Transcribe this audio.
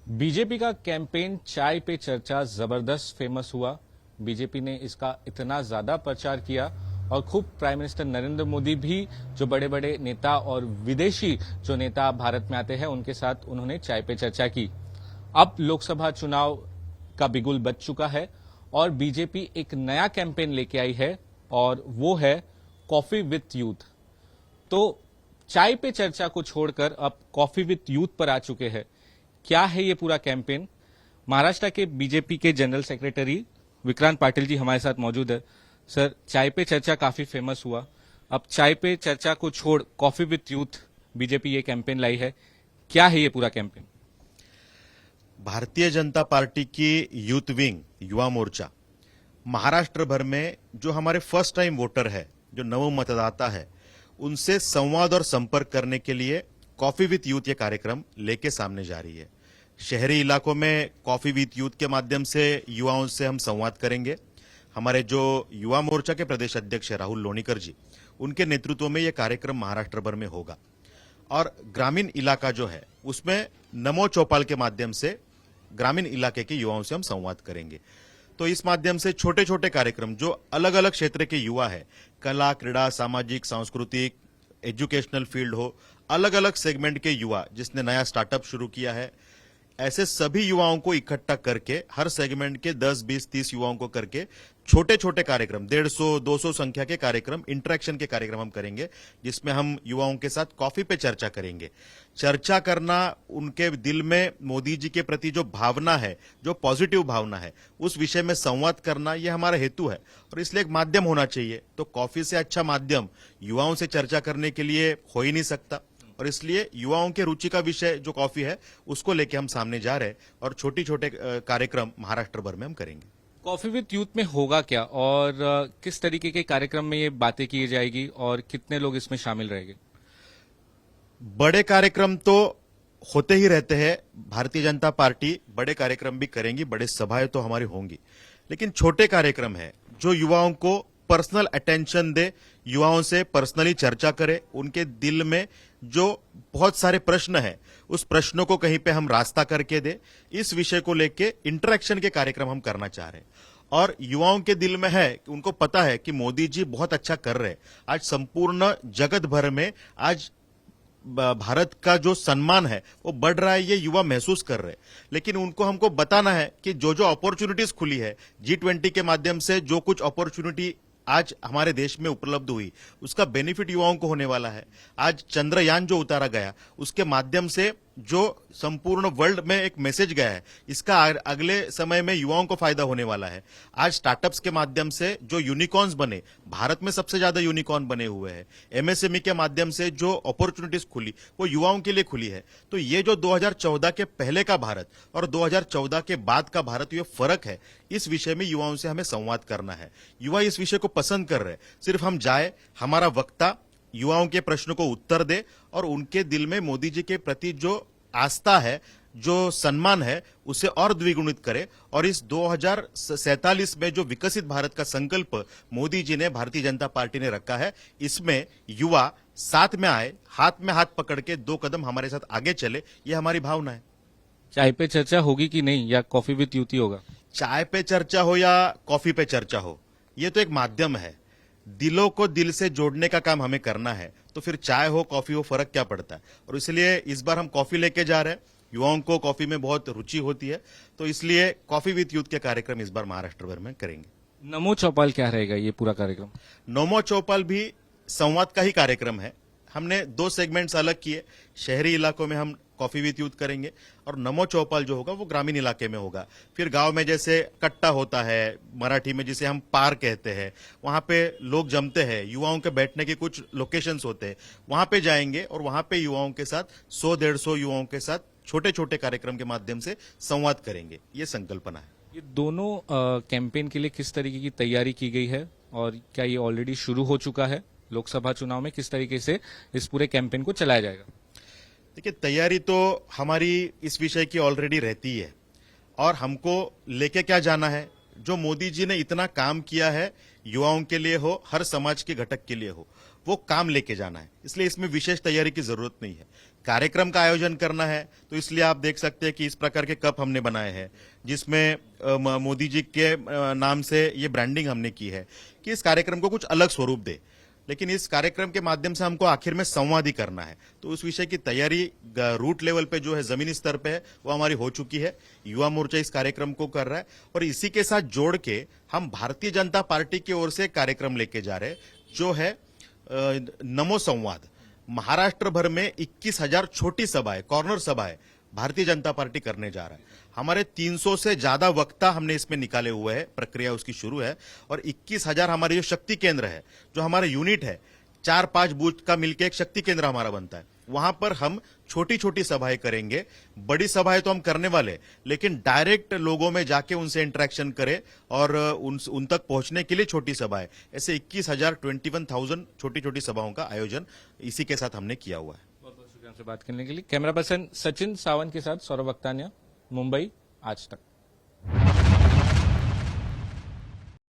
BJP का campaign चाय पे चर्चा जबरदस्त फेमस हुआ। बीजेपी ने इसका इतना ज्यादा प्रचार किया और खूब प्राइम मिनिस्टर नरेंद्र मोदी भी जो बड़े बड़े नेता और विदेशी जो नेता भारत में आते हैं उनके साथ उन्होंने चाय पे चर्चा की। अब लोकसभा चुनाव का बिगुल बज चुका है और बीजेपी एक नया कैंपेन लेके आई है और वो है कॉफी विथ यूथ। तो चाय पे चर्चा को छोड़कर अब कॉफी विथ यूथ पर आ चुके हैं। क्या है ये पूरा कैंपेन? महाराष्ट्र के बीजेपी के जनरल सेक्रेटरी विक्रांत पाटिल जी हमारे साथ मौजूद है। सर, चाय पे चर्चा काफी फेमस हुआ, अब चाय पे चर्चा को छोड़ कॉफी विथ यूथ बीजेपी ये कैंपेन लाई है। क्या है ये पूरा कैंपेन? भारतीय जनता पार्टी की यूथ विंग युवा मोर्चा महाराष्ट्र भर में जो हमारे फर्स्ट टाइम वोटर है, जो नव मतदाता है, उनसे संवाद और संपर्क करने के लिए कॉफी विथ यूथ ये कार्यक्रम लेके सामने जा रही है। शहरी इलाकों में कॉफी विथ यूथ के माध्यम से युवाओं से हम संवाद करेंगे। हमारे जो युवा मोर्चा के प्रदेश अध्यक्ष है राहुल लोणीकर जी, उनके नेतृत्व में यह कार्यक्रम महाराष्ट्र भर में होगा। और ग्रामीण इलाका जो है उसमें नमो चौपाल के माध्यम से ग्रामीण इलाके के युवाओं से हम संवाद करेंगे। तो इस माध्यम से छोटे छोटे कार्यक्रम जो अलग अलग क्षेत्र के युवा है, कला, क्रीड़ा, सामाजिक, सांस्कृतिक, एजुकेशनल फील्ड हो, अलग अलग सेगमेंट के युवा जिसने नया स्टार्टअप शुरू किया है, ऐसे सभी युवाओं को इकट्ठा करके हर सेगमेंट के 10, 20, 30 युवाओं को करके छोटे छोटे कार्यक्रम 150, 200 संख्या के कार्यक्रम, इंटरेक्शन के कार्यक्रम हम करेंगे, जिसमें हम युवाओं के साथ कॉफी पे चर्चा करेंगे। चर्चा करना, उनके दिल में मोदी जी के प्रति जो भावना है, जो पॉजिटिव भावना है, उस विषय में संवाद करना, यह हमारा हेतु है और इसलिए एक माध्यम होना चाहिए। तो कॉफी से अच्छा माध्यम युवाओं से चर्चा करने के लिए हो ही नहीं सकता और इसलिए युवाओं के रुचि का विषय जो कॉफी है उसको लेके हम सामने जा रहे हैं और छोटे छोटे कार्यक्रम महाराष्ट्र भर में हम करेंगे। कॉफी विथ यूथ में होगा क्या और किस तरीके के कार्यक्रम में ये बातें की जाएगी और कितने लोग इसमें शामिल रहेंगे? बड़े कार्यक्रम तो होते ही रहते हैं, भारतीय जनता पार्टी बड़े कार्यक्रम भी करेंगी, बड़े सभाएं तो हमारी होंगी, लेकिन छोटे कार्यक्रम है जो युवाओं को पर्सनल अटेंशन दे, युवाओं से पर्सनली चर्चा करे, उनके दिल में जो बहुत सारे प्रश्न है उस प्रश्नों को कहीं पे हम रास्ता करके दे, इस विषय को लेके इंटरेक्शन के कार्यक्रम हम करना चाह रहे हैं। और युवाओं के दिल में है कि उनको पता है कि मोदी जी बहुत अच्छा कर रहे हैं। आज संपूर्ण जगत भर में आज भारत का जो सम्मान है वो बढ़ रहा है, ये युवा महसूस कर रहे हैं। लेकिन उनको हमको बताना है कि जो जो अपॉर्चुनिटीज खुली है G20 के माध्यम से, जो कुछ अपॉर्चुनिटी आज हमारे देश में उपलब्ध हुई, उसका बेनिफिट युवाओं को होने वाला है। आज चंद्रयान जो उतारा गया उसके माध्यम से जो संपूर्ण वर्ल्ड में एक मैसेज गया है, इसका अगले समय में युवाओं को फायदा होने वाला है। आज स्टार्टअप्स के माध्यम से जो यूनिकॉर्न्स बने, भारत में सबसे ज्यादा यूनिकॉर्न बने हुए हैं। एमएसएमई के माध्यम से जो अपॉर्चुनिटीज खुली वो युवाओं के लिए खुली है। तो ये जो 2014 के पहले का भारत और 2014 के बाद का भारत, ये फर्क है, इस विषय में युवाओं से हमें संवाद करना है। युवा इस विषय को पसंद कर रहे हैं। सिर्फ हम जाए, हमारा वक्ता युवाओं के प्रश्नों को उत्तर दे और उनके दिल में मोदी जी के प्रति जो आस्था है, जो सम्मान है, उसे और द्विगुणित करे। और इस 2047 में जो विकसित भारत का संकल्प मोदी जी ने, भारतीय जनता पार्टी ने रखा है, इसमें युवा साथ में आए, हाथ में हाथ पकड़ के 2 कदम हमारे साथ आगे चले, ये हमारी भावना है। चाय पे चर्चा होगी कि नहीं, या कॉफी विथ यूथ ही होगा? चाय पे चर्चा हो या कॉफी पे चर्चा हो, ये तो एक माध्यम है। दिलों को दिल से जोड़ने का काम हमें करना है, तो फिर चाय हो कॉफी हो, फर्क क्या पड़ता है। और इसलिए इस बार हम कॉफी लेके जा रहे हैं। युवाओं को कॉफी में बहुत रुचि होती है, तो इसलिए कॉफी विथ यूथ के कार्यक्रम इस बार महाराष्ट्र भर में करेंगे। नमो चौपाल क्या रहेगा ये पूरा कार्यक्रम? नमो चौपाल भी संवाद का ही कार्यक्रम है। हमने 2 सेगमेंट्स अलग किए। शहरी इलाकों में हम कॉफी विथ यूथ करेंगे और नमो चौपाल जो होगा वो ग्रामीण इलाके में होगा। फिर गांव में जैसे कट्टा होता है, मराठी में जिसे हम पार कहते हैं, वहां पे लोग जमते हैं, युवाओं के बैठने के कुछ लोकेशंस होते हैं, वहां पे जाएंगे और वहां पे युवाओं के साथ 100-150 युवाओं के साथ छोटे छोटे कार्यक्रम के माध्यम से संवाद करेंगे। ये संकल्पना है। ये दोनों कैंपेन के लिए किस तरीके की तैयारी की गई है और क्या ये ऑलरेडी शुरू हो चुका है? लोकसभा चुनाव में किस तरीके से इस पूरे कैंपेन को चलाया जाएगा? देखिए, तैयारी तो हमारी इस विषय की ऑलरेडी रहती है और हमको लेके क्या जाना है, जो मोदी जी ने इतना काम किया है, युवाओं के लिए हो, हर समाज के घटक के लिए हो, वो काम लेके जाना है। इसलिए इसमें विशेष तैयारी की जरूरत नहीं है। कार्यक्रम का आयोजन करना है तो इसलिए आप देख सकते हैं कि इस प्रकार के कप हमने बनाए हैं जिसमें मोदी जी के नाम से ये ब्रांडिंग हमने की है कि इस कार्यक्रम को कुछ अलग स्वरूप दे। लेकिन इस कार्यक्रम के माध्यम से हमको आखिर में संवाद ही करना है, तो उस विषय की तैयारी रूट लेवल पे जो है, जमीनी स्तर पे है, वो हमारी हो चुकी है। युवा मोर्चा इस कार्यक्रम को कर रहा है और इसी के साथ जोड़ के हम भारतीय जनता पार्टी की ओर से एक कार्यक्रम लेके जा रहे हैं जो है नमो संवाद। महाराष्ट्र भर में 21,000 छोटी सभाएं, कॉर्नर सभाएं भारतीय जनता पार्टी करने जा रहा है। हमारे 300 से ज्यादा वक्ता हमने इसमें निकाले हुए हैं, प्रक्रिया उसकी शुरू है। और 21,000 हमारे जो शक्ति केंद्र है, जो हमारा यूनिट है, 4-5 बूथ का मिलकर एक शक्ति केंद्र हमारा बनता है, वहां पर हम छोटी छोटी सभाएं करेंगे। बड़ी सभाएं तो हम करने वाले, लेकिन डायरेक्ट लोगों में जाके उनसे इंटरेक्शन करें और उन तक पहुंचने के लिए छोटी सभाएं, ऐसे 21,000 छोटी छोटी सभाओं का आयोजन इसी के साथ हमने किया हुआ है। बहुत बहुत शुक्रिया हमसे बात करने के लिए। कैमरा पर्सन सचिन सावंत के साथ सौरभ अख्तानिया, मुंबई आज तक।